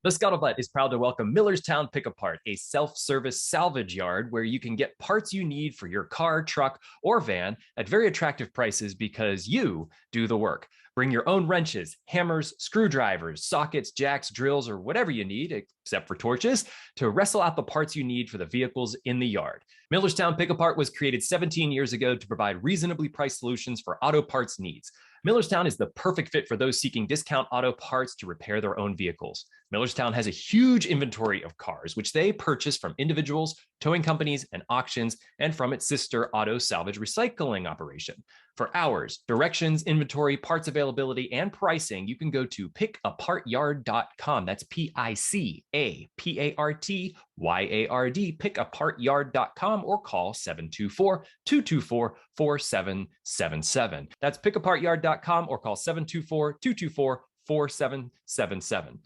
The Scuttlebutt is proud to welcome Millerstown Pick Apart, a self-service salvage yard where you can get parts you need for your car, truck, or van at very attractive prices because you do the work. Bring your own wrenches, hammers, screwdrivers, sockets, jacks, drills, or whatever you need, except for torches, to wrestle out the parts you need for the vehicles in the yard. Millerstown Pick Apart was created 17 years ago to provide reasonably priced solutions for auto parts needs. Millerstown is the perfect fit for those seeking discount auto parts to repair their own vehicles. Millerstown has a huge inventory of cars, which they purchase from individuals, towing companies, and auctions, and from its sister auto salvage recycling operation. For hours, directions, inventory, parts availability, and pricing, you can go to pickapartyard.com. That's PICAPARTYARD, pickapartyard.com, or call 724-224-4777. That's pickapartyard.com or call 724-224-4777.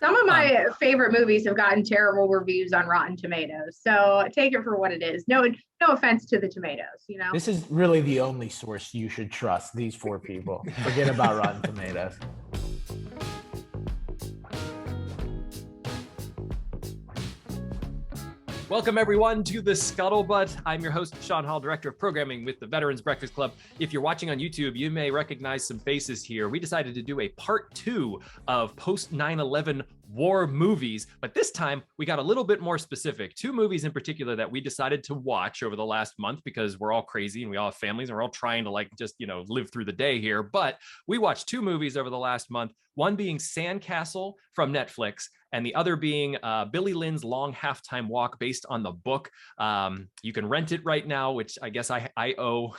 Some of my favorite movies have gotten terrible reviews on Rotten Tomatoes, so take it for what it is. No offense to the tomatoes, you know. This is really the only source you should trust, these four people. Forget about Rotten Tomatoes. Welcome, everyone, to the Scuttlebutt. I'm your host, Sean Hall, Director of Programming with the Veterans Breakfast Club. If you're watching on YouTube, you may recognize some faces here. We decided to do a part 2 of post 9/11 war movies, but this time we got a little bit more specific. 2 movies in particular that we decided to watch over the last month because we're all crazy and we all have families and we're all trying to just live through the day here. But we watched 2 movies over the last month, one being Sandcastle from Netflix and the other being Billy Lynn's Long Halftime Walk, based on the book. You can rent it right now, which I guess I owe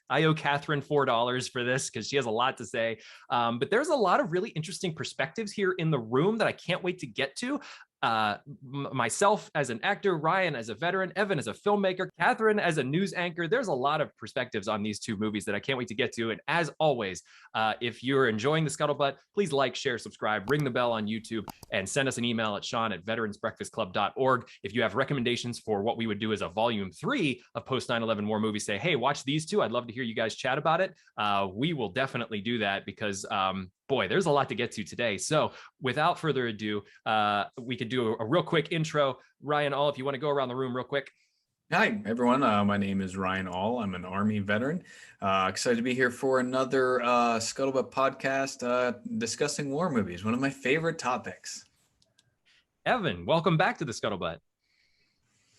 Catherine $4 for this because she has a lot to say. But there's a lot of really interesting perspectives here in the room that I can't wait to get to. Myself as an actor, Ryan as a veteran, Evan as a filmmaker, Catherine as a news anchor. There's a lot of perspectives on these 2 movies that I can't wait to get to. And as always, if you're enjoying the Scuttlebutt, please like, share, subscribe, ring the bell on YouTube, and send us an email at sean@veteransbreakfastclub.org. If you have recommendations for what we would do as a volume 3 of post 9/11 war movies, say, hey, watch these 2. I'd love to hear you guys chat about it. We will definitely do that because boy, there's a lot to get to today. So without further ado, we could do a real quick intro. Ryan All, if you want to go around the room real quick. Hi, everyone. My name is Ryan All. I'm an Army veteran. Excited to be here for another Scuttlebutt podcast discussing war movies, one of my favorite topics. Evan, welcome back to the Scuttlebutt.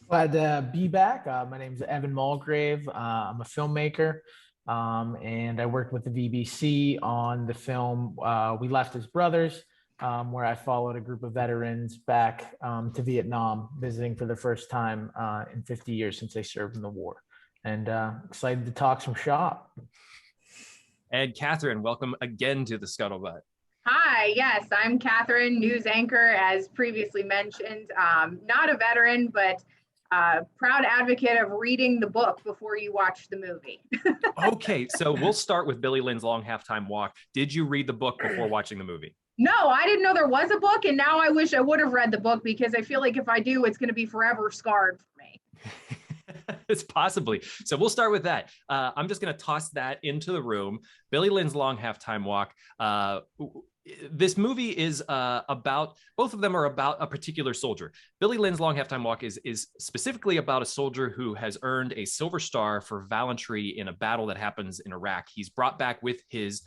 Glad to be back. My name is Evan Mulgrave. I'm a filmmaker. And I worked with the VBC on the film We Left as Brothers, where I followed a group of veterans back to Vietnam, visiting for the first time in 50 years since they served in the war. And excited to talk some shop. And Catherine, welcome again to the Scuttlebutt. Hi, yes, I'm Catherine, news anchor, as previously mentioned. Not a veteran, but proud advocate of reading the book before you watch the movie. Okay, so we'll start with Billy Lynn's Long Halftime Walk. Did you read the book before watching the movie? No, I didn't know there was a book, and now I wish I would have read the book because I feel like if I do, it's going to be forever scarred for me. It's possibly. So we'll start with that. I'm just going to toss that into the room. Billy Lynn's Long Halftime Walk. This movie is about, both of them are about a particular soldier. Billy Lynn's Long Halftime Walk is specifically about a soldier who has earned a Silver Star for gallantry in a battle that happens in Iraq. He's brought back with his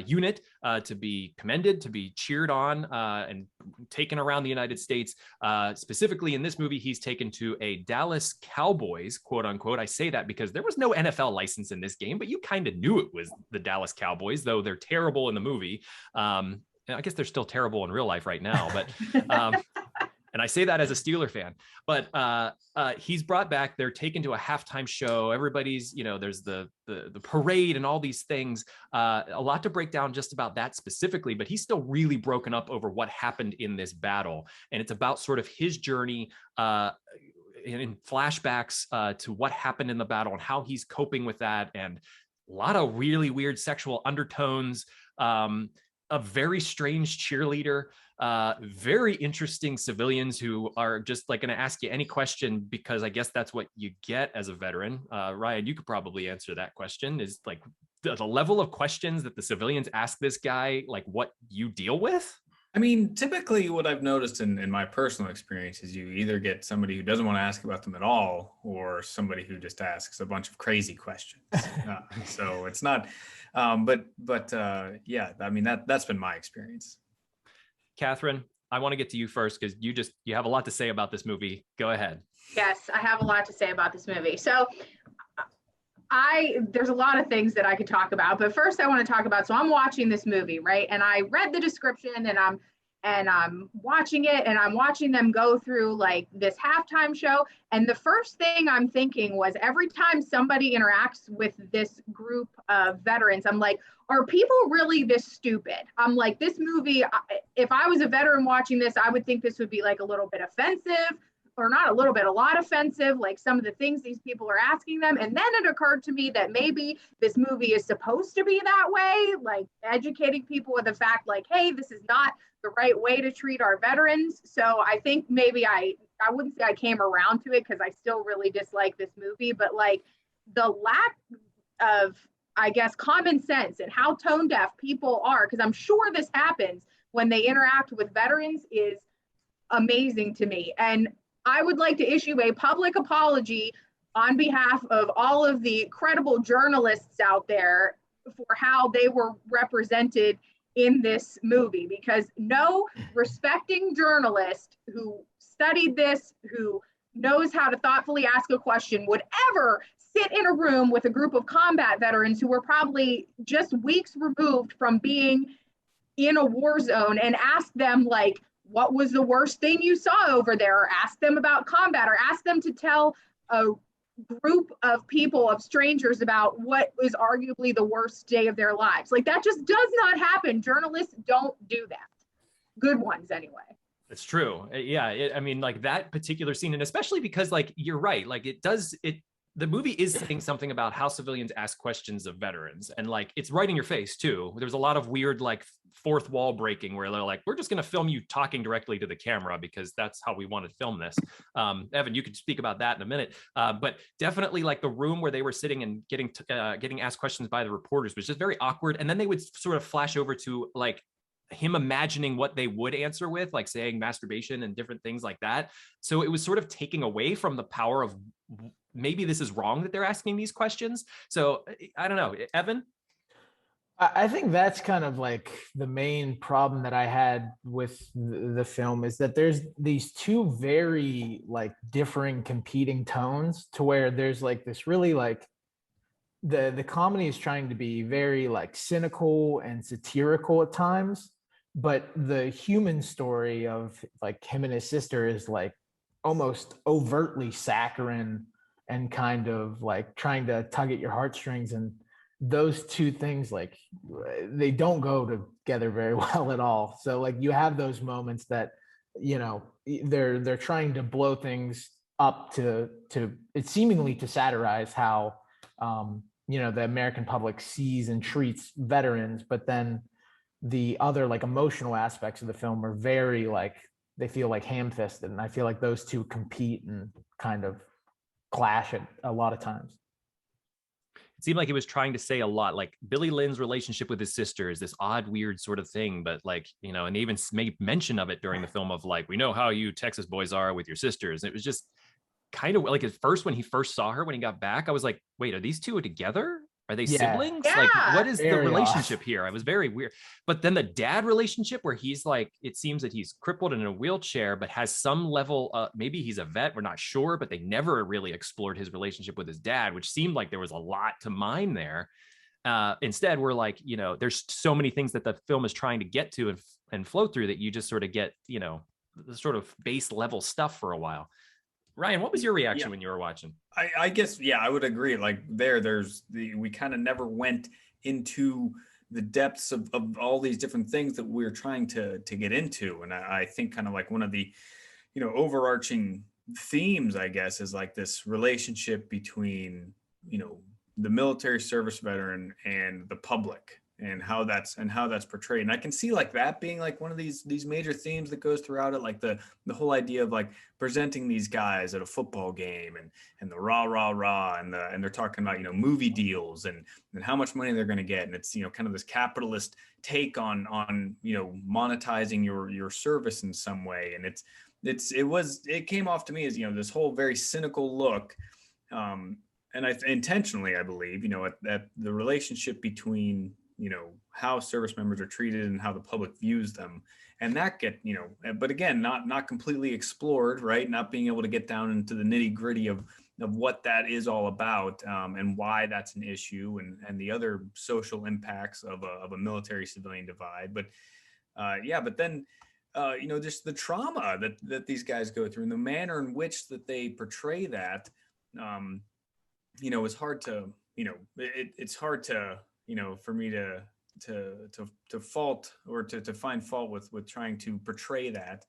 unit to be commended, to be cheered on, and taken around the United States. Specifically in this movie, he's taken to a Dallas Cowboys, quote unquote. I say that because there was no NFL license in this game, but you kind of knew it was the Dallas Cowboys, though they're terrible in the movie. I guess they're still terrible in real life right now, but and I say that as a Steeler fan. But he's brought back. They're taken to a halftime show. Everybody's, there's the parade and all these things. A lot to break down just about that specifically, but he's still really broken up over what happened in this battle, and it's about sort of his journey in flashbacks to what happened in the battle and how he's coping with that, and a lot of really weird sexual undertones. A very strange cheerleader, very interesting civilians who are just going to ask you any question because I guess that's what you get as a veteran. Ryan, you could probably answer that question. Is the level of questions that the civilians ask this guy, like what you deal with? I mean, typically what I've noticed in my personal experience is you either get somebody who doesn't want to ask about them at all, or somebody who just asks a bunch of crazy questions. So it's not, yeah, I mean, that's been my experience. Catherine, I want to get to you first because you have a lot to say about this movie. Go ahead. yes, I have a lot to say about this movie. So there's a lot of things that I could talk about, but first I want to talk about, so I'm watching this movie, right? And I read the description and I'm watching it and I'm watching them go through like this halftime show. And the first thing I'm thinking was every time somebody interacts with this group of veterans, I'm like, are people really this stupid? I'm like, this movie, if I was a veteran watching this, I would think this would be like a little bit offensive, or not a little bit, a lot offensive, like some of the things these people are asking them. And then it occurred to me that maybe this movie is supposed to be that way, like educating people with the fact like, hey, this is not the right way to treat our veterans. So I think maybe I wouldn't say I came around to it because I still really dislike this movie, but like the lack of, I guess, common sense and how tone deaf people are, because I'm sure this happens when they interact with veterans, is amazing to me. And I would like to issue a public apology on behalf of all of the credible journalists out there for how they were represented in this movie, because no respecting journalist who studied this, who knows how to thoughtfully ask a question, would ever sit in a room with a group of combat veterans who were probably just weeks removed from being in a war zone and ask them like, what was the worst thing you saw over there? Or ask them about combat, or ask them to tell a group of people, of strangers, about what was arguably the worst day of their lives. Like that just does not happen. Journalists don't do that. Good ones anyway. It's true. Yeah. I mean, like that particular scene, and especially because like, you're right. Like the movie is saying something about how civilians ask questions of veterans, and like it's right in your face too. There's a lot of weird like fourth wall breaking where they're like, we're just going to film you talking directly to the camera because that's how we want to film this. Evan, you could speak about that in a minute, but definitely like the room where they were sitting and getting asked questions by the reporters was just very awkward. And then they would sort of flash over to like him imagining what they would answer with, like saying masturbation and different things like that. So it was sort of taking away from the power of maybe this is wrong that they're asking these questions. So I don't know, Evan. I think that's kind of like the main problem that I had with the film, is that there's these two very like differing competing tones, to where there's like this really like the comedy is trying to be very like cynical and satirical at times, but the human story of like him and his sister is like almost overtly saccharine and kind of like trying to tug at your heartstrings. And those two things, like they don't go together very well at all. So like you have those moments that, you know, they're trying to blow things up to it's seemingly to satirize how you know, the American public sees and treats veterans, but then the other like emotional aspects of the film are very like, they feel like ham-fisted, and I feel like those two compete and kind of clash at a lot of times. It seemed like he was trying to say a lot, like Billy Lynn's relationship with his sister is this odd, weird sort of thing, but like, you know, and they even made mention of it during the film of like, we know how you Texas boys are with your sisters. And it was just kind of like at first, when he first saw her, when he got back, I was like, wait, are these two together? Are they siblings? Yeah. Like, what is the Very relationship odd. here? I was very weird. But then the dad relationship, where he's like, it seems that he's crippled and in a wheelchair, but has some level, maybe he's a vet, we're not sure, but they never really explored his relationship with his dad, which seemed like there was a lot to mine there. Instead, we're like, you know, there's so many things that the film is trying to get to and flow through that you just sort of get, you know, the sort of base level stuff for a while. Ryan, what was your reaction when you were watching? I guess, yeah, I would agree. Like we kind of never went into the depths of all these different things that we're trying to get into. And I think kind of like one of the, you know, overarching themes, I guess, is like this relationship between, you know, the military service veteran and the public. and how that's portrayed. And I can see like that being like one of these major themes that goes throughout it, like the whole idea of like presenting these guys at a football game and the rah rah rah, and they're talking about, you know, movie deals and how much money they're going to get, and it's, you know, kind of this capitalist take on, you know, monetizing your service in some way. And it came off to me as, you know, this whole very cynical look, and intentionally, I believe, you know, at the relationship between, you know, how service members are treated and how the public views them. And that you know, but again, not completely explored, right? Not being able to get down into the nitty gritty of what that is all about, and why that's an issue, and the other social impacts of a military civilian divide. But but then, you know, just the trauma that these guys go through and the manner in which that they portray that, you know, is hard to, you know, it's hard to, you know, for me to fault or to find fault with trying to portray that,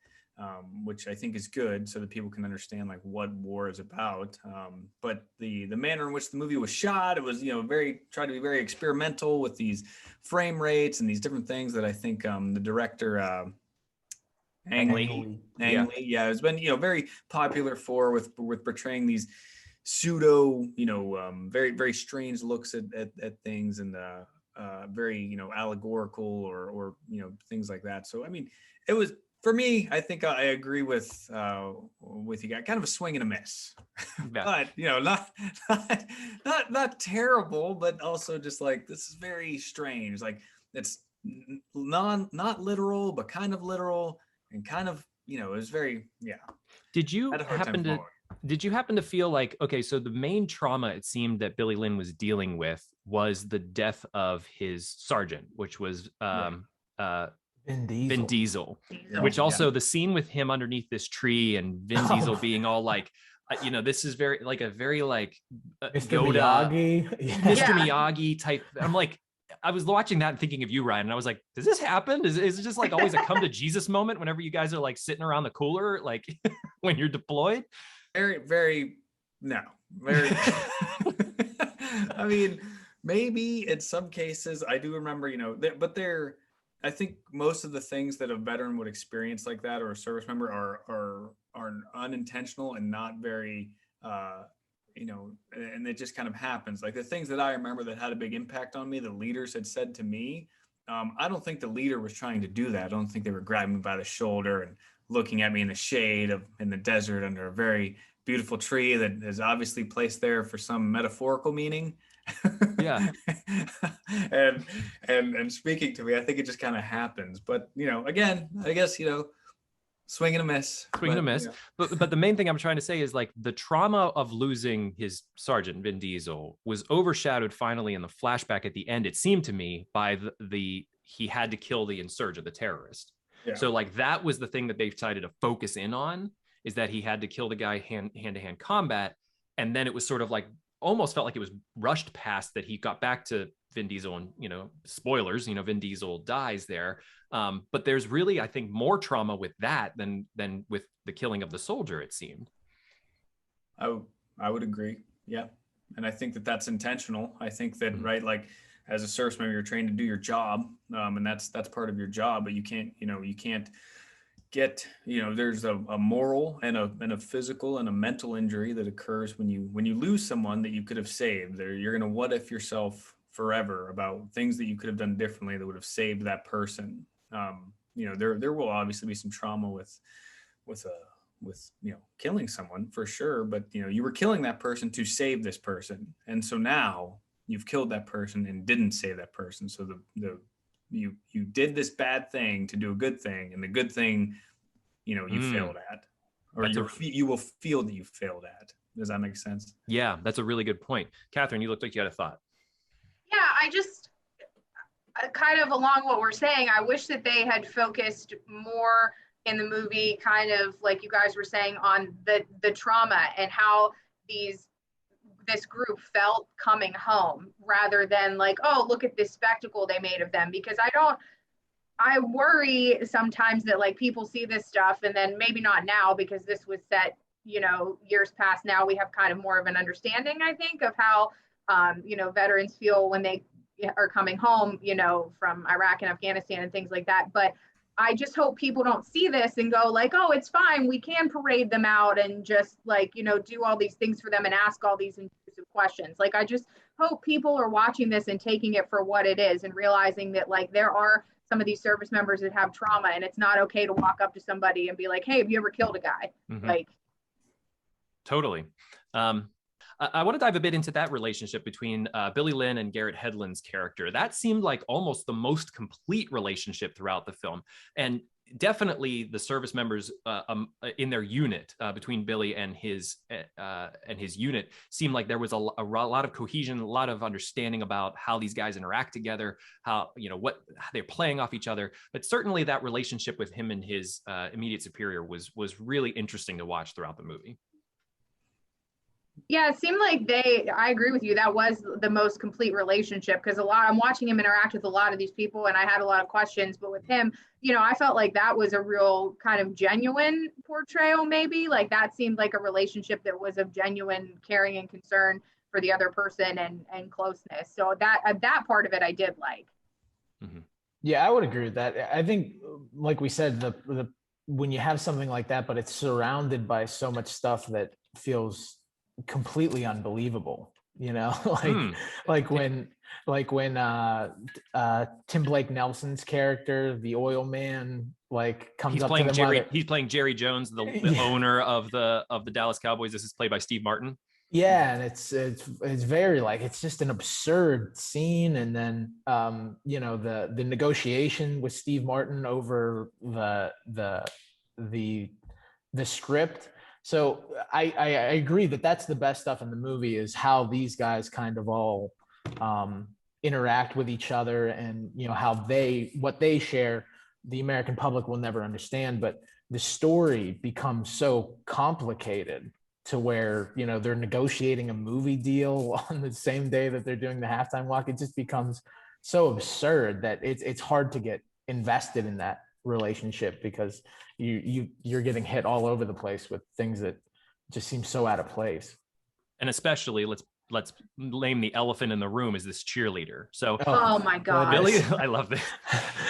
which I think is good so that people can understand like what war is about. But the manner in which the movie was shot, it was, you know, tried to be very experimental with these frame rates and these different things that I think the director Ang Lee, it's been, you know, very popular with portraying these pseudo, you know, very, very strange looks at things, and very, you know, allegorical or, you know, things like that. So, I mean, it was, for me, I think I agree with you guys, kind of a swing and a miss, but, you know, not terrible, but also just like, this is very strange. Like, it's not literal, but kind of literal, and kind of, you know, it was very, yeah. Did you happen to feel like, okay, so the main trauma it seemed that Billy Lynn was dealing with was the death of his sergeant, which was Vin Diesel, which also the scene with him underneath this tree and Vin Diesel being all like, you know, this is very like Mr. Yoda, Miyagi. Mr. Miyagi type. I'm like, I was watching that and thinking of you, Ryan, and I was like, does this happen? Is it just like always a come to Jesus moment whenever you guys are like sitting around the cooler, like when you're deployed? Very, very, no, very. I mean, maybe in some cases, I do remember, you know, but I think most of the things that a veteran would experience like that, or a service member, are unintentional and not very, you know, and it just kind of happens. Like the things that I remember that had a big impact on me, the leaders had said to me, I don't think the leader was trying to do that. I don't think they were grabbing me by the shoulder and looking at me in the shade in the desert under a very beautiful tree that is obviously placed there for some metaphorical meaning. Yeah. and speaking to me, I think it just kind of happens. But, you know, again, I guess, you know, swing and a miss. Yeah. But the main thing I'm trying to say is like the trauma of losing his sergeant, Vin Diesel, was overshadowed finally in the flashback at the end, it seemed to me, by he had to kill the insurgent, the terrorist. Yeah. So like that was the thing that they decided to focus in on, is that he had to kill the guy hand-to-hand combat. And then it was sort of like, almost felt like it was rushed past that he got back to Vin Diesel, and, you know, spoilers, you know, Vin Diesel dies there. But there's really, I think, more trauma with that than with the killing of the soldier, it seemed. I would agree. Yeah. And I think that that's intentional. I think that, right, like as a service member, you're trained to do your job, and that's part of your job, but you can't get, you know, there's a moral and a physical and a mental injury that occurs when you lose someone that you could have saved. You're going to what if yourself forever about things that you could have done differently that would have saved that person. You know, there will obviously be some trauma with you know, killing someone for sure, but, you know, you were killing that person to save this person, and so now you've killed that person and didn't save that person. So you did this bad thing to do a good thing, and the good thing, you know, you failed at, or you will feel that you failed at. Does that make sense? Yeah, that's a really good point. Catherine, you looked like you had a thought. Yeah, I just kind of along what we're saying, I wish that they had focused more in the movie, kind of like you guys were saying, on the trauma and how this group felt coming home, rather than like, oh, look at this spectacle they made of them. Because I worry sometimes that like people see this stuff, and then maybe not now, because this was set, you know, years past. Now we have kind of more of an understanding, I think, of how, you know, veterans feel when they are coming home, you know, from Iraq and Afghanistan and things like that. But I just hope people don't see this and go like, oh, it's fine. We can parade them out and just like, you know, do all these things for them and ask all these intrusive questions. Like, I just hope people are watching this and taking it for what it is and realizing that like there are some of these service members that have trauma, and it's not okay to walk up to somebody and be like, hey, have you ever killed a guy? Like, totally. I want to dive a bit into that relationship between Billy Lynn and Garrett Hedlund's character. That seemed like almost the most complete relationship throughout the film. And definitely the service members in their unit between Billy and his unit seemed like there was a lot of cohesion, a lot of understanding about how these guys interact together, how, you know, what they're playing off each other. But certainly that relationship with him and his immediate superior was really interesting to watch throughout the movie. Yeah, it seemed like I agree with you. That was the most complete relationship, because I'm watching him interact with a lot of these people and I had a lot of questions, but with him, you know, I felt like that was a real kind of genuine portrayal, maybe. Like that seemed like a relationship that was of genuine caring and concern for the other person and closeness. So that part of it I did like. Yeah, I would agree with that. I think, like we said, the when you have something like that, but it's surrounded by so much stuff that feels completely unbelievable, you know, like when Tim Blake Nelson's character, the oil man, like comes up to them. He's playing Jerry Jones, the owner of the Dallas Cowboys. This is played by Steve Martin. Yeah, and it's very like, it's just an absurd scene. And then you know, the negotiation with Steve Martin over the script. So I agree that that's the best stuff in the movie, is how these guys kind of all interact with each other, and, you know, how what they share, the American public will never understand, but the story becomes so complicated to where, you know, they're negotiating a movie deal on the same day that they're doing the halftime walk. It just becomes so absurd that it's hard to get invested in that relationship, because you're getting hit all over the place with things that just seem so out of place. And especially, let's name the elephant in the room, is this cheerleader. So oh my god, I love this.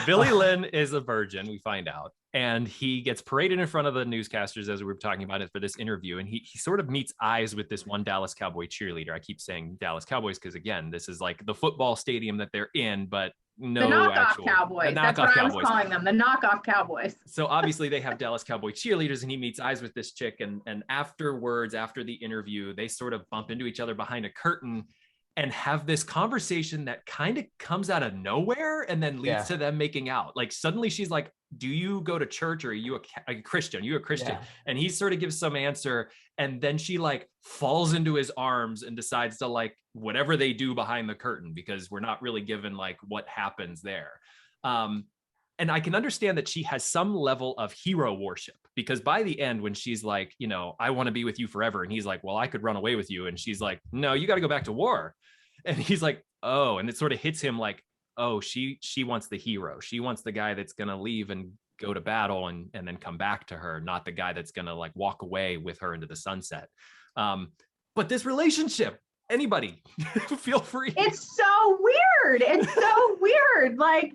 Billy Lynn is a virgin, we find out, and he gets paraded in front of the newscasters as we were talking about it for this interview, and he sort of meets eyes with this one Dallas Cowboy cheerleader. I keep saying Dallas Cowboys because, again, this is like the football stadium that they're in, but no, the knockoff Cowboys. That's what I was calling them, the knockoff Cowboys. So obviously they have Dallas Cowboy cheerleaders, and he meets eyes with this chick, and afterwards, after the interview, they sort of bump into each other behind a curtain and have this conversation that kind of comes out of nowhere and then leads to them making out. Like, suddenly she's like, do you go to church, or are you a Christian? Are you a Christian? Yeah. And he sort of gives some answer, and then she like falls into his arms and decides to like whatever they do behind the curtain, because we're not really given like what happens there. And I can understand that she has some level of hero worship, because by the end, when she's like, you know, I want to be with you forever, and he's like, well, I could run away with you, and she's like, no, you got to go back to war. And he's like, oh, and it sort of hits him like, oh, she wants the hero. She wants the guy that's going to leave and go to battle and then come back to her, not the guy that's going to like walk away with her into the sunset. But this relationship, anybody, feel free. It's so weird. It's so weird. Like,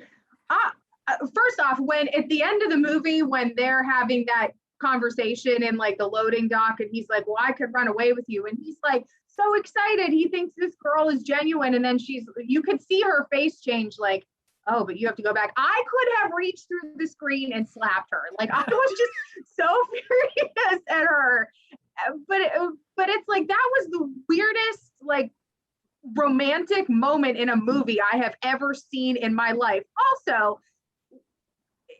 first off, when at the end of the movie, when they're having that conversation in like the loading dock, and he's like, well, I could run away with you. And he's like, so excited. He thinks this girl is genuine. And then you could see her face change, like, oh, but you have to go back. I could have reached through the screen and slapped her. Like, I was just so furious at her. But it's like, that was the weirdest, like, romantic moment in a movie I have ever seen in my life. Also,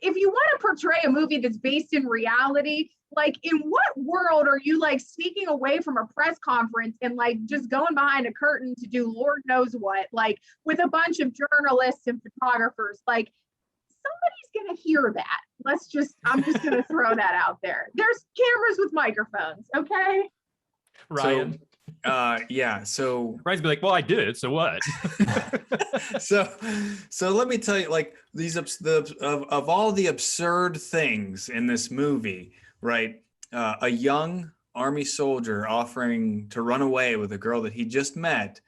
if you want to portray a movie that's based in reality, like, in what world are you like sneaking away from a press conference and like just going behind a curtain to do Lord knows what, like with a bunch of journalists and photographers? Like, somebody's gonna hear that. I'm just gonna throw that out there. There's cameras with microphones, okay? Ryan. So Ryan's be like, well, I did it, so what? so let me tell you, like, these of all the absurd things in this movie, right? A young Army soldier offering to run away with a girl that he just met,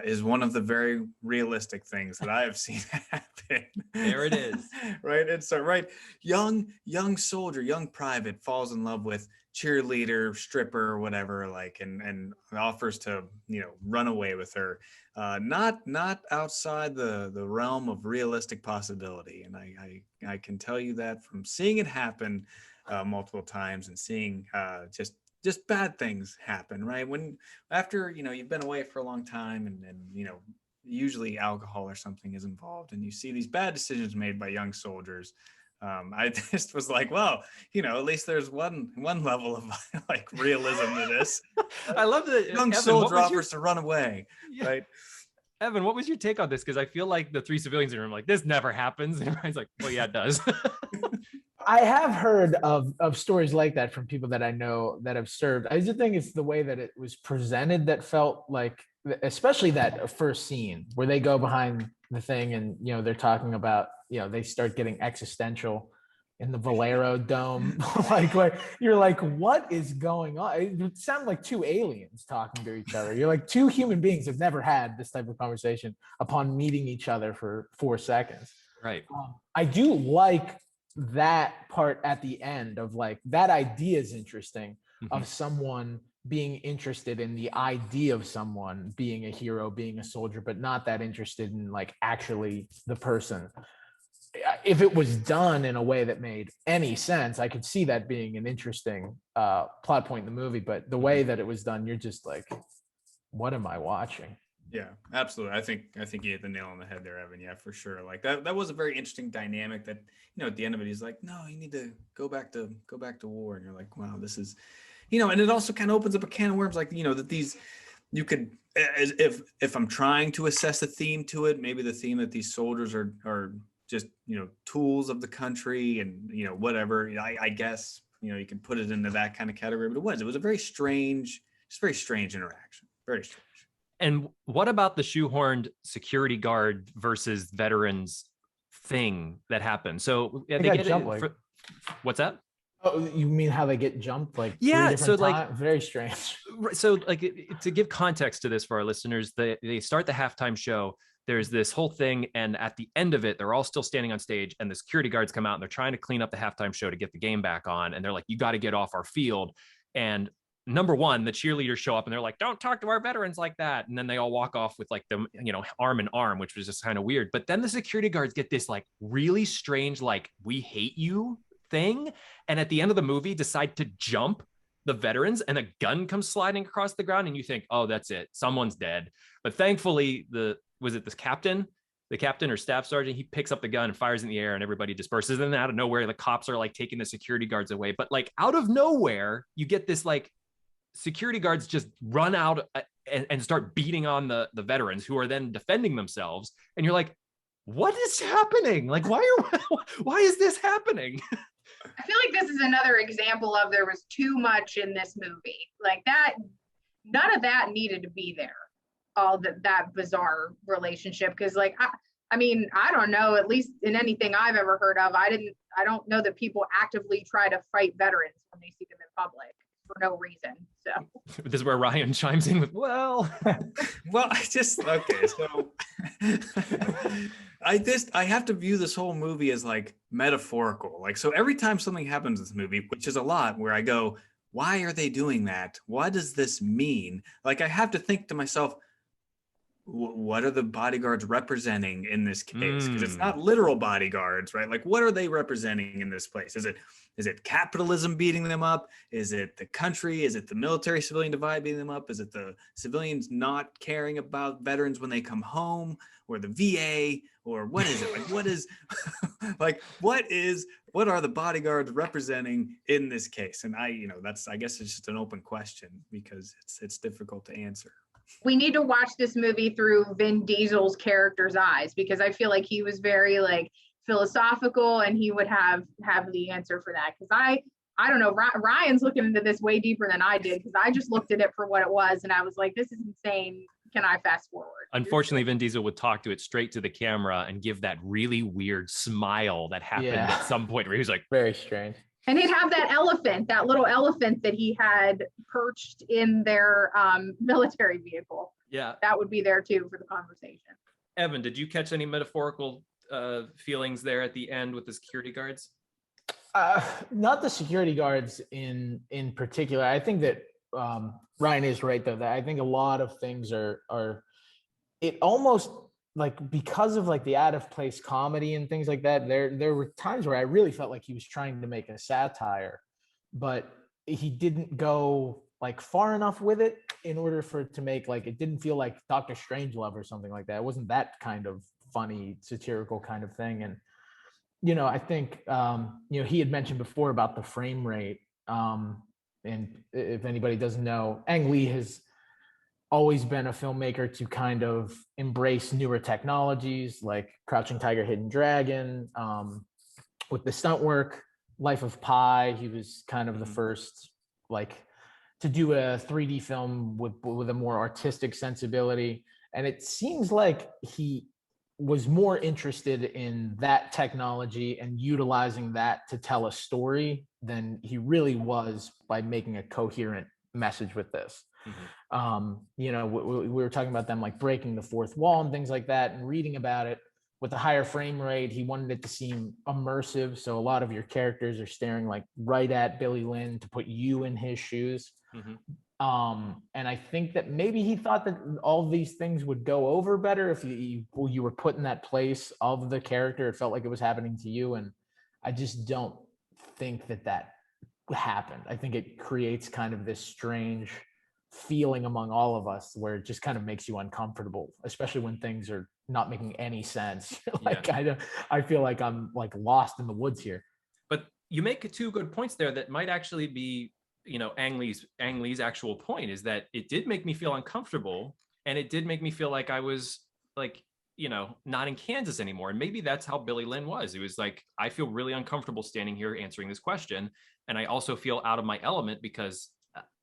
is one of the very realistic things that I have seen happen. There it is. Right. And so, right, young soldier, young private falls in love with cheerleader, stripper, or whatever, like, and offers to, run away with her. Not outside the realm of realistic possibility. And I can tell you that from seeing it happen multiple times and seeing just bad things happen, right? When after, you've been away for a long time and usually alcohol or something is involved and you see these bad decisions made by young soldiers. I just was like, well, at least there's one level of like realism to this. I love that Young soldier offers to run away, right? Evan, what was your take on this? Because I feel like the three civilians in the room, like, this never happens. And everybody's like, well, yeah, it does. I have heard of stories like that from people that I know that have served. I just think it's the way that it was presented that felt like, especially that first scene where they go behind the thing and, they're talking about, they start getting existential in the Valero Dome. like you're like, what is going on? It sounded like two aliens talking to each other. You're like, two human beings have never had this type of conversation upon meeting each other for 4 seconds. Right. I do like that part at the end of like, that idea is interesting, of someone being interested in the idea of someone being a hero, being a soldier, but not that interested in like actually the person. If it was done in a way that made any sense, I could see that being an interesting plot point in the movie. But the way that it was done, you're just like, what am I watching? Yeah, absolutely. I think you hit the nail on the head there, Evan. Yeah, for sure. Like that was a very interesting dynamic that, at the end of it, he's like, no, you need to go back to war. And you're like, wow, this is, and it also kind of opens up a can of worms, like, that these, you could, as if I'm trying to assess a theme to it, maybe the theme that these soldiers are just, tools of the country and, whatever, I guess, you can put it into that kind of category, but it was a very strange interaction. Very strange. And what about the shoehorned security guard versus veterans thing that happened? So they get jumped, what's that? Oh, you mean how they get jumped? Like, yeah, so like very strange. So like to give context to this for our listeners, they start the halftime show. There's this whole thing, and at the end of it, they're all still standing on stage, and the security guards come out and they're trying to clean up the halftime show to get the game back on, and they're like, "You got to get off our field." And number one, the cheerleaders show up and they're like, "Don't talk to our veterans like that." And then they all walk off with like them, arm in arm, which was just kind of weird. But then the security guards get this like really strange, like, "We hate you" thing. And at the end of the movie, decide to jump the veterans, and a gun comes sliding across the ground. And you think, oh, that's it. Someone's dead. But thankfully, the captain or staff sergeant, he picks up the gun and fires in the air, and everybody disperses. And then out of nowhere, the cops are like taking the security guards away. But like out of nowhere, you get this like, security guards just run out and start beating on the veterans, who are then defending themselves. And you're like, what is happening? Like, why is this happening? I feel like this is another example of there was too much in this movie. Like that, none of that needed to be there. All that bizarre relationship. Cause like, I mean, I don't know, at least in anything I've ever heard of, I don't know that people actively try to fight veterans when they see them in public for no reason. So this is where Ryan chimes in with, well, okay. So I have to view this whole movie as like metaphorical. Like, so every time something happens in this movie, which is a lot, where I go, why are they doing that? What does this mean? Like, I have to think to myself, what are the bodyguards representing in this case? Because it's not literal bodyguards, right? Like, what are they representing in this place? Is it capitalism beating them up? Is it the country? Is it the military civilian divide beating them up? Is it the civilians not caring about veterans when they come home, or the VA, or what is it? Like, what is like, what are the bodyguards representing in this case? And I guess it's just an open question, because it's difficult to answer. We need to watch this movie through Vin Diesel's character's eyes, because I feel like he was very like philosophical, and he would have the answer for that. Because I don't know, Ryan's looking into this way deeper than I did, because I just looked at it for what it was, and I was like, this is insane. Can I fast forward? Unfortunately, Vin Diesel would talk to it straight to the camera and give that really weird smile that happened at some point where he was like, very strange. And he'd have that elephant, that little elephant that he had perched in their military vehicle. Yeah. That would be there too for the conversation. Evan, did you catch any metaphorical feelings there at the end with the security guards? Not the security guards in particular. I think that Ryan is right though, that I think a lot of things are it almost like, because of like the out of place comedy and things like that, there were times where I really felt like he was trying to make a satire, but he didn't go like far enough with it in order for it to make, like, it didn't feel like Dr. Strangelove or something like that. It wasn't that kind of funny, satirical kind of thing. And, you know, I think, you know, he had mentioned before about the frame rate. And if anybody doesn't know, Ang Lee has always been a filmmaker to kind of embrace newer technologies like Crouching Tiger, Hidden Dragon, with the stunt work. Life of Pi, he was kind of the first, like, to do a 3D film with a more artistic sensibility. And it seems like he was more interested in that technology and utilizing that to tell a story than he really was by making a coherent message with this. You know, we were talking about them like breaking the fourth wall and things like that, and reading about it with a higher frame rate, he wanted it to seem immersive. So a lot of your characters are staring like right at Billy Lynn to put you in his shoes. And I think that maybe he thought that all these things would go over better if you were put in that place of the character. It felt like it was happening to you. And I just don't think that happened. I think it creates kind of this strange feeling among all of us where it just kind of makes you uncomfortable, especially when things are not making any sense. Like, I feel like I'm like lost in the woods here. But you make two good points there that might actually be, you know, Ang Lee's actual point, is that it did make me feel uncomfortable, and it did make me feel like I was like, you know, not in Kansas anymore. And maybe that's how Billy Lynn was. It was like, I feel really uncomfortable standing here answering this question, and I also feel out of my element because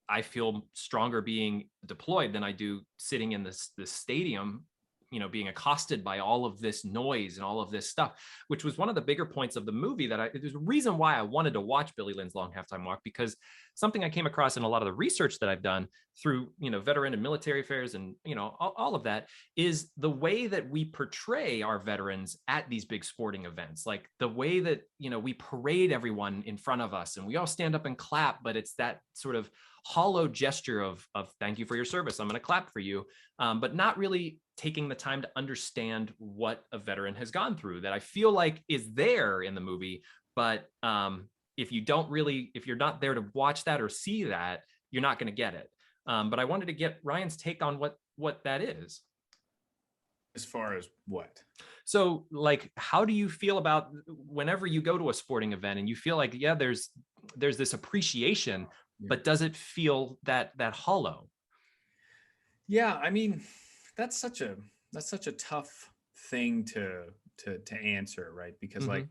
I feel stronger being deployed than I do sitting in this stadium, you know, being accosted by all of this noise and all of this stuff, which was one of the bigger points of the movie. There's a reason why I wanted to watch Billy Lynn's Long Halftime Walk, because something I came across in a lot of the research that I've done through, you know, veteran and military affairs and, you know, all of that, is the way that we portray our veterans at these big sporting events. Like the way that, you know, we parade everyone in front of us and we all stand up and clap, but it's that sort of hollow gesture of thank you for your service, I'm going to clap for you, but not really taking the time to understand what a veteran has gone through, that I feel like is there in the movie. But if you're not there to watch that or see that, you're not going to get it. But I wanted to get Ryan's take on what that is. As far as what? So like, how do you feel about whenever you go to a sporting event and you feel like, yeah, there's this appreciation, but does it feel that hollow? Yeah, I mean, that's such a tough thing to answer, right? Because like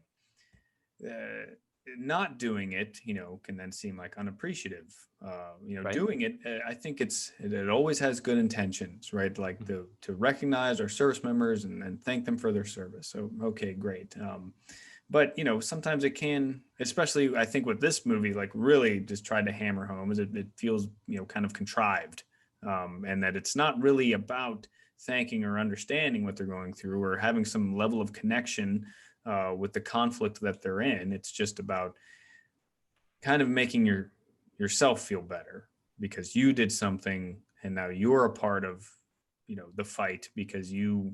not doing it, you know, can then seem like unappreciative. You know, right. Doing it, I think it always has good intentions, right? Like to recognize our service members and thank them for their service. So okay, great. But you know, sometimes it can, especially I think with this movie, like really just tried to hammer home, is it feels, you know, kind of contrived, and that it's not really about thanking or understanding what they're going through or having some level of connection with the conflict that they're in. It's just about kind of making yourself feel better because you did something and now you're a part of, you know, the fight because you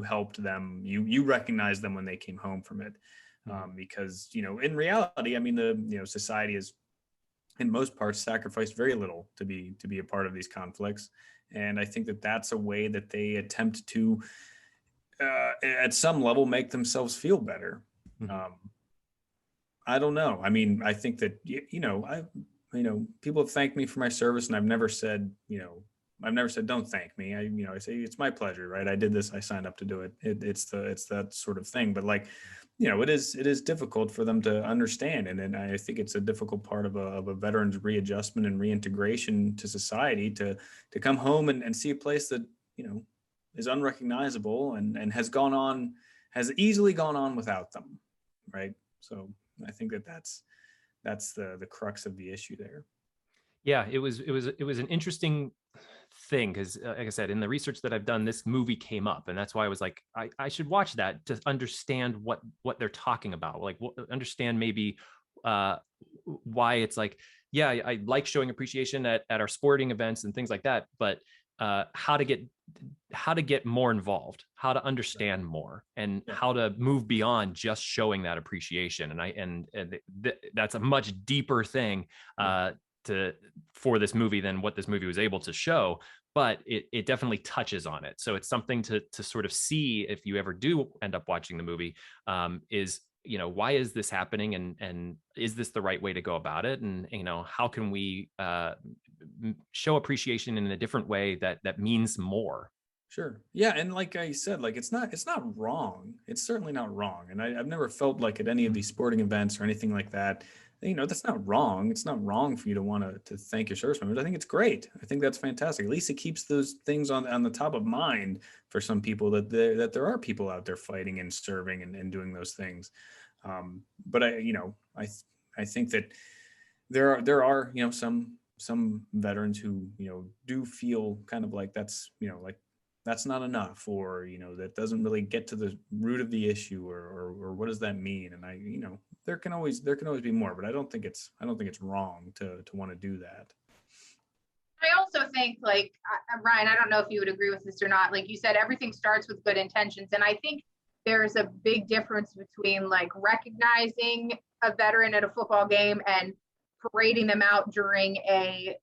helped them, you recognized them when they came home from it. Because, you know, in reality, I mean, society is in most parts sacrificed very little to be a part of these conflicts. And I think that that's a way that they attempt to, at some level, make themselves feel better. I don't know. I mean, I think that, people have thanked me for my service and I've never said, don't thank me. I say, it's my pleasure, right? I did this. I signed up to do it. It's that sort of thing. But like, it is difficult for them to understand. And I think it's a difficult part of a veteran's readjustment and reintegration to society to come home and see a place that, is unrecognizable and has easily gone on without them. Right. So I think that's that's the crux of the issue there. Yeah, it was an interesting thing because, like I said, in the research that I've done, this movie came up, and that's why I was like, I should watch that to understand what they're talking about, like understand maybe why it's like, yeah, I like showing appreciation at our sporting events and things like that, but how to get more involved, how to understand more, and how to move beyond just showing that appreciation. And that's a much deeper thing for this movie than what this movie was able to show, but it definitely touches on it. So it's something to sort of see if you ever do end up watching the movie, is, why is this happening, and is this the right way to go about it, and how can we show appreciation in a different way that means more. Sure. Yeah. And like I said, like it's not wrong. It's certainly not wrong. And I've never felt like at any of these sporting events or anything like that, that's not wrong. It's not wrong for you to want to thank your service members. I think it's great. I think that's fantastic. At least it keeps those things on the top of mind for some people, that there are people out there fighting and serving and doing those things. But I think that there are some veterans who do feel kind of like that's like that's not enough, or that doesn't really get to the root of the issue, or what does that mean. And there can always be more, but I don't think it's wrong to want to do that. I also think, like, Ryan, I don't know if you would agree with this or not. Like you said, everything starts with good intentions, and I think there's a big difference between like recognizing a veteran at a football game and parading them out during a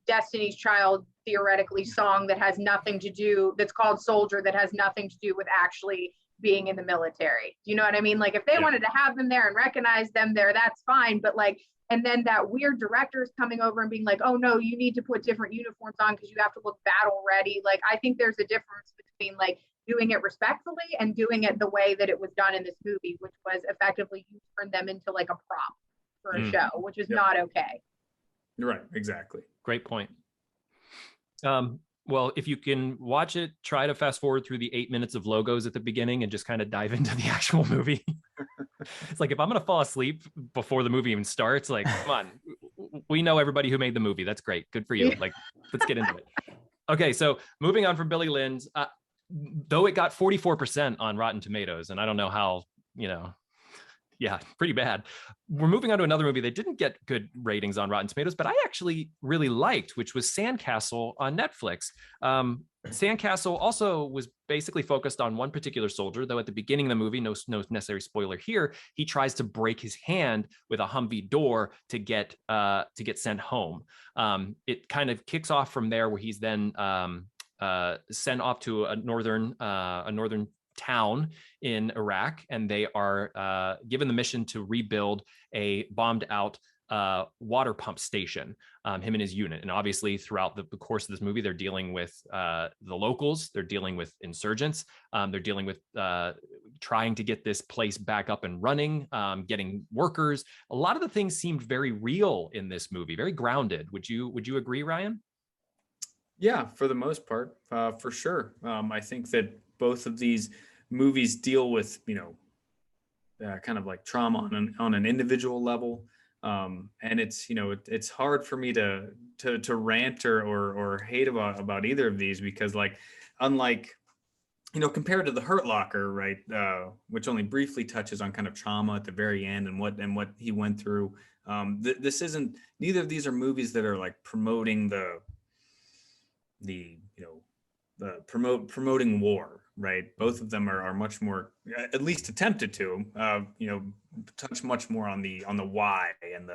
Destiny's Child theoretically song that has nothing to do, that's called Soldier, that has nothing to do with actually being in the military. Do you know what I mean? Like if they wanted to have them there and recognize them there, that's fine. But like, and then that weird director is coming over and being like, oh no, you need to put different uniforms on because you have to look battle ready. Like I think there's a difference between like doing it respectfully and doing it the way that it was done in this movie, which was effectively you turn them into like a prop for a show, which is not okay. You're right. Exactly. Great point. Well, if you can watch it, try to fast forward through the 8 minutes of logos at the beginning and just kind of dive into the actual movie. It's like, if I'm going to fall asleep before the movie even starts, like, come on, we know everybody who made the movie. That's great. Good for you. Like, let's get into it. Okay. So moving on from Billy Lynn's, though it got 44% on Rotten Tomatoes, and I don't know how, yeah, pretty bad. We're moving on to another movie that didn't get good ratings on Rotten Tomatoes, but I actually really liked, which was Sandcastle on Netflix. Sandcastle also was basically focused on one particular soldier, though at the beginning of the movie, no necessary spoiler here, he tries to break his hand with a Humvee door to get sent home. It kind of kicks off from there, where he's then sent off to a northern town in Iraq, and they are given the mission to rebuild a bombed out water pump station, him and his unit. And obviously throughout the course of this movie, they're dealing with the locals, they're dealing with insurgents, they're dealing with trying to get this place back up and running, getting workers. A lot of the things seemed very real in this movie, very grounded. Would you agree, Ryan? Yeah, for the most part, for sure. I think that both of these movies deal with, kind of like trauma on an individual level. And it's, it's hard for me to rant or hate about either of these, because like, unlike, compared to The Hurt Locker, right, which only briefly touches on kind of trauma at the very end and what he went through. Neither of these are movies that are like promoting promoting war, right? Both of them are much more, at least attempted to, touch much more on the why and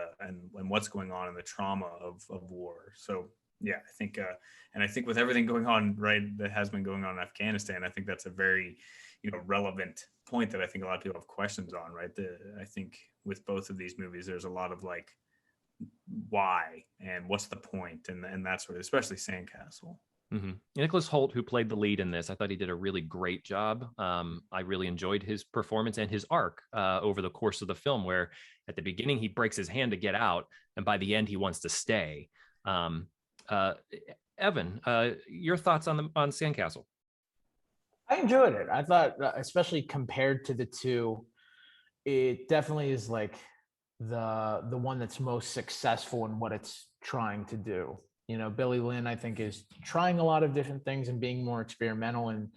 what's going on in the trauma of war. So yeah, I think, and I think with everything going on, right, that has been going on in Afghanistan, I think that's a very, relevant point that I think a lot of people have questions on, right? I think with both of these movies, there's a lot of like, why and what's the point, and that sort of, especially Sandcastle. Mm-hmm. Nicholas Hoult, who played the lead in this, I thought he did a really great job. I really enjoyed his performance and his arc over the course of the film, where at the beginning he breaks his hand to get out, and by the end he wants to stay. Evan, your thoughts on Sandcastle? I enjoyed it. I thought, especially compared to the two, it definitely is like the one that's most successful in what it's trying to do. You know, Billy Lynn, I think, is trying a lot of different things and being more experimental, and